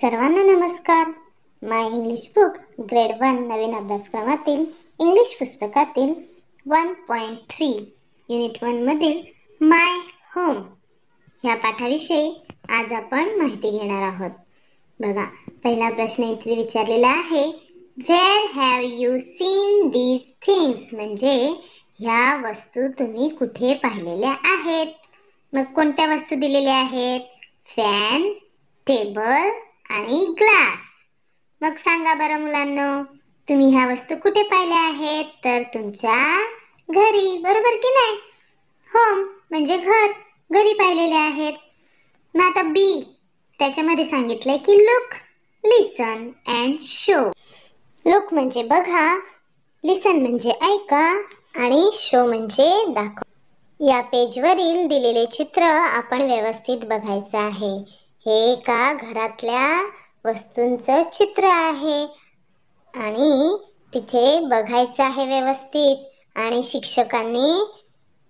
सर्वांना नमस्कार. माय English book grade 1 नवीन अभ्यासक्रमातील इंग्लिश पुस्तकातील 1.3 युनिट 1 मधील माय होम ह्या पाठाविषयी आज आपण माहिती घेणार आहोत. बघा, पहिला प्रश्न इथे विचारलेला आहे, where have you seen these things, म्हणजे ह्या वस्तू तुम्ही कुठे पाहिलेल्या आहेत. मग कोणत्या वस्तू दिलेल्या आहेत? फॅन, टेबल आणि ग्लास. मग सांगा बरं मुलांनो, तुम्ही ह्या वस्तू कुठे पाहिल्या आहेत? तर तुमच्या घरी, बरोबर की नाही? होम म्हणजे घर, घरी पाहिलेले आहेत. मग आता बी त्याच्यामध्ये सांगितलंय की look, listen and show. Look म्हणजे बघा, लिसन म्हणजे ऐका आणि शो म्हणजे दाखवा. या पेजवरील दिलेले चित्र आपण व्यवस्थित बघायचं आहे. हे एका घरातल्या वस्तूंचं चित्र आहे आणि तिथे बघायचं आहे व्यवस्थित आणि शिक्षकांनी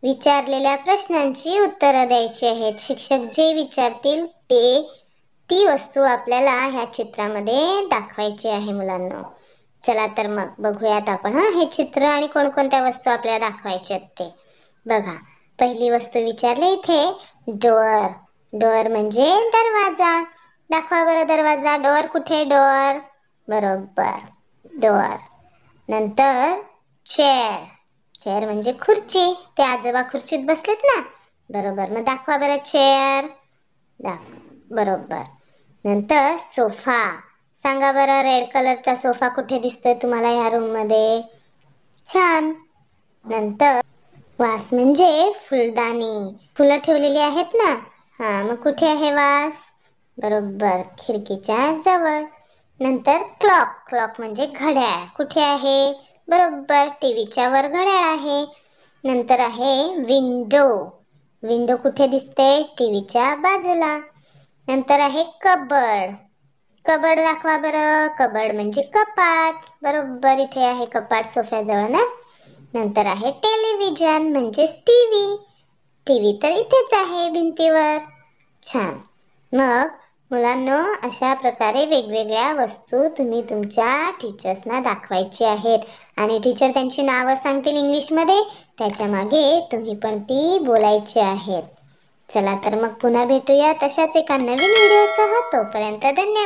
विचारलेल्या प्रश्नांची उत्तरं द्यायची आहेत. शिक्षक जे विचारतील ती वस्तू आपल्याला ह्या चित्रामध्ये दाखवायची आहे मुलांनो. चला तर मग बघूयात आपण हे चित्र आणि कोणकोणत्या वस्तू आपल्याला दाखवायच्या आहेत ते. बघा, पहिली वस्तू विचारली इथे डोअर. डोअर म्हणजे दरवाजा. दाखवा बरं दरवाजा. डोअर कुठे? डोअर बरोबर, डोअर. नंतर चेअर. चेअर म्हणजे खुर्ची. ते आजोबा खुर्चीत बसलेत ना, बरोबर. मग दाखवा बरं चेअर. बरोबर. नंतर सोफा. सांगा बरं, रेड कलरचा सोफा कुठे दिसतोय तुम्हाला या रूम मध्ये? छान. नंतर वास म्हणजे फुलदाणी. फुलं ठेवलेली आहेत ना, मग कुठे आहे वास? बरोबर, खिडकीच्या जवळ. नंतर क्लॉक. क्लॉक म्हणजे घड्याळ. कुठे आहे? बरोबर, टीव्हीच्या वर घड्याळ आहे. नंतर आहे विंडो. विंडो कुठे दिसते? टीव्हीच्या बाजूला. नंतर आहे कबर्ड. कबर्ड दाखवा बरं. कबर्ड म्हणजे कपाट. बरोबर, इथे आहे कपाट सोफ्याजवळ ना. नंतर आहे टेलिव्हिजन म्हणजे टीव्ही. टीव्ही तर इथेच आहे भिंतीवर. छान. मग मुलांनो, अशा प्रकारे वेगवेगळ्या वस्तू तुम्ही तुमच्या टीचर्सना दाखवायची आहेत आणि टीचर त्यांची नावं सांगतील इंग्लिशमध्ये, त्याच्या मागे तुम्ही पण ती बोलायची आहेत. चला तर मग पुन्हा भेटूया तशाच एका नवीन व्हिडिओसह. तोपर्यंत धन्यवाद.